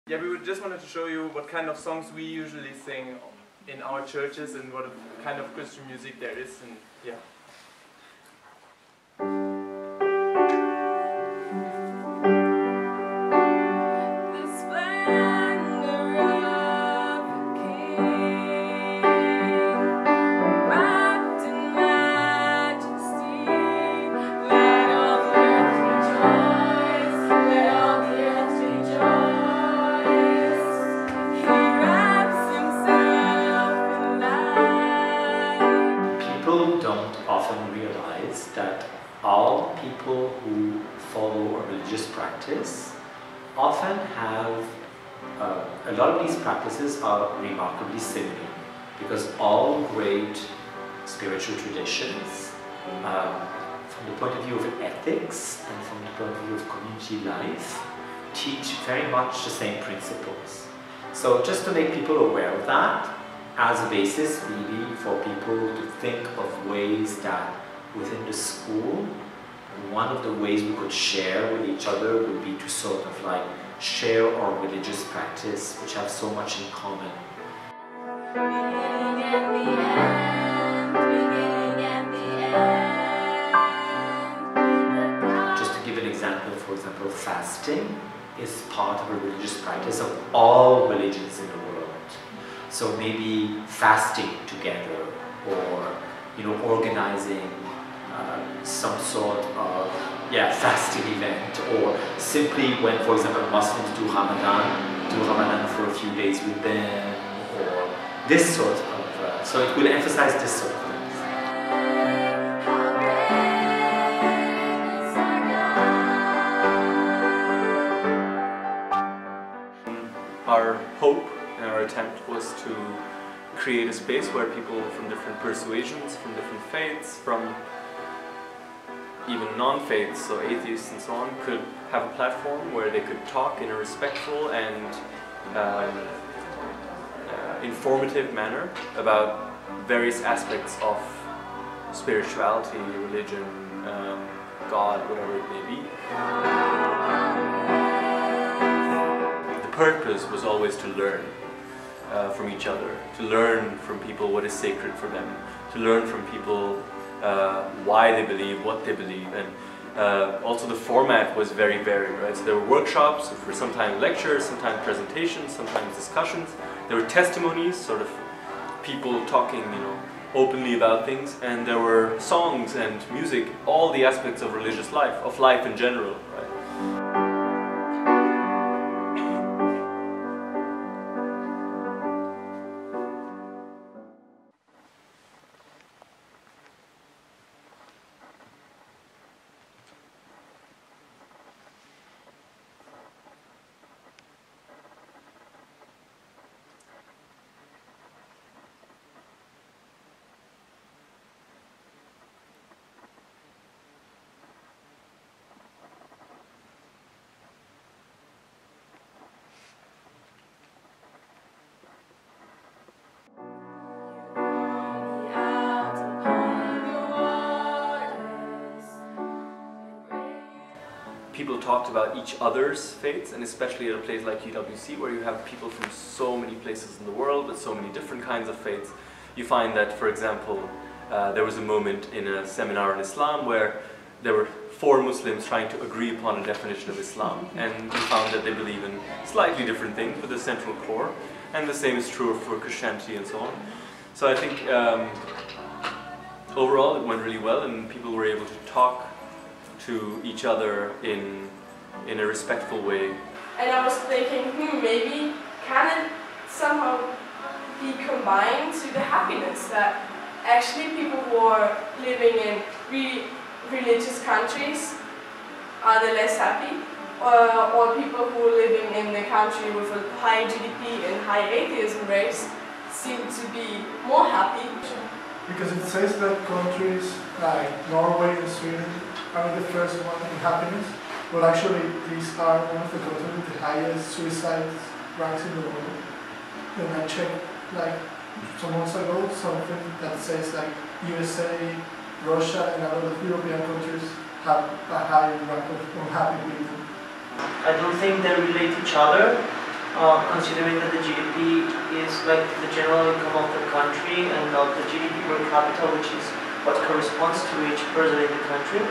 Yeah, we just wanted to show you what kind of songs we usually sing in our churches and what kind of Christian music there is, and yeah. People don't often realize that all people who follow a religious practice often have a lot of these practices are remarkably similar, because all great spiritual traditions, from the point of view of ethics and from the point of view of community life, teach very much the same principles. So just to make people aware of that, as a basis really for people to think of ways that within the school, one of the ways we could share with each other would be to sort of like share our religious practice, which have so much in common. Just to give an example, for example, fasting is part of a religious practice of all religions in the world. So maybe fasting together, or organizing some sort of fasting event, or simply when, for example, Muslims do Ramadan for a few days with them, or this sort of. So it will emphasize this sort of things. Our hope and our attempt was to create a space where people from different persuasions, from different faiths, from even non-faiths, so atheists and so on, could have a platform where they could talk in a respectful and informative manner about various aspects of spirituality, religion, God, whatever it may be. The purpose was always to learn from each other, to learn from people what is sacred for them, to learn from people why they believe, what they believe, and also the format was very varied, right? So there were workshops, for sometimes lectures, sometimes presentations, sometimes discussions. There were testimonies, sort of people talking, openly about things, and there were songs and music, all the aspects of religious life, of life in general, right? People talked about each other's faiths, and especially at a place like UWC, where you have people from so many places in the world with so many different kinds of faiths. You find that, for example, there was a moment in a seminar on Islam where there were 4 Muslims trying to agree upon a definition of Islam, and you found that they believe in slightly different things with a central core, and the same is true for Christianity and so on. So I think overall it went really well, and people were able to talk to each other in a respectful way. And I was thinking, maybe can it somehow be combined to the happiness that actually people who are living in really religious countries, are they less happy? Or people who are living in a country with a high GDP and high atheism rates seem to be more happy? Because it says that countries like Norway and Sweden are the first one in happiness, but actually these are one of the countries with the highest suicide ranks in the world. And I checked like some months ago something that says like USA, Russia and a lot of European countries have a high rank of unhappy people. I don't think they relate each other, considering that the GDP is like the general income of the country and not the GDP per capita, which is what corresponds to each person in the country.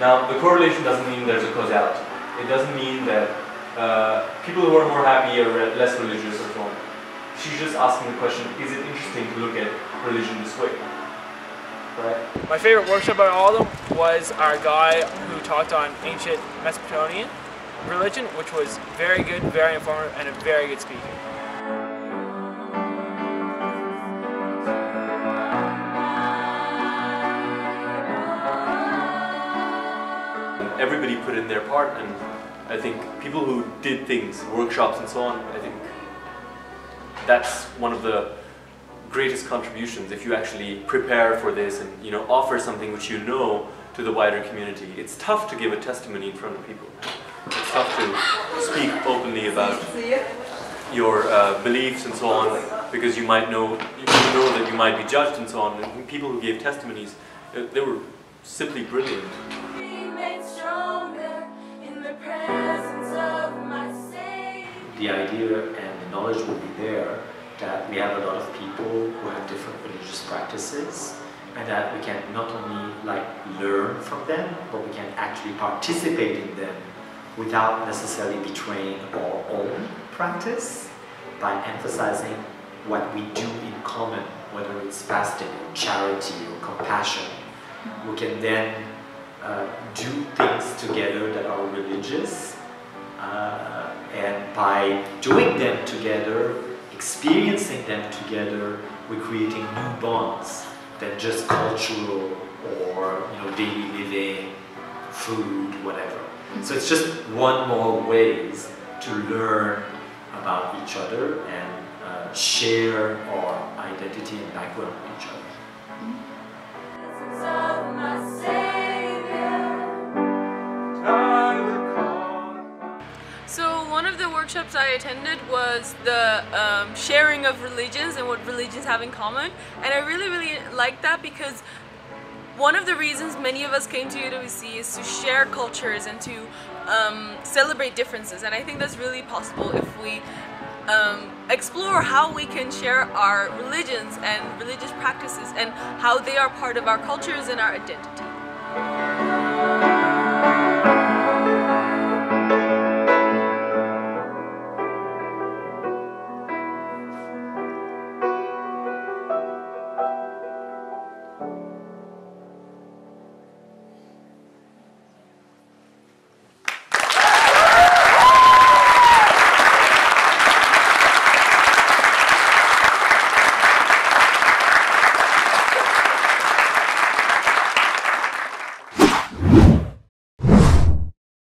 Now, the correlation doesn't mean there's a causality. It doesn't mean that people who are more happy are less religious or so on. She's just asking the question, is it interesting to look at religion this way? Right? My favorite workshop out of all of them was our guy who talked on ancient Mesopotamian religion, which was very good, very informative, and a very good speaker. Everybody put in their part, and I think people who did things, workshops and so on, I think that's one of the greatest contributions. If you actually prepare for this and offer something which you know to the wider community. It's tough to give a testimony in front of people. It's tough to speak openly about your beliefs and so on, because you know that you might be judged and so on. And people who gave testimonies, they were simply brilliant. The idea and the knowledge will be there that we have a lot of people who have different religious practices, and that we can not only learn from them, but we can actually participate in them without necessarily betraying our own practice, by emphasizing what we do in common, whether it's fasting or charity or compassion. We can then do things together that are religious, and by doing them together, experiencing them together, we're creating new bonds than just cultural or daily living, food, whatever. So it's just one more ways to learn about each other and share our identity and background with each other. So one of the workshops I attended was the sharing of religions and what religions have in common, and I really liked that, because one of the reasons many of us came to UWC is to share cultures and to celebrate differences, and I think that's really possible if we explore how we can share our religions and religious practices and how they are part of our cultures and our identity.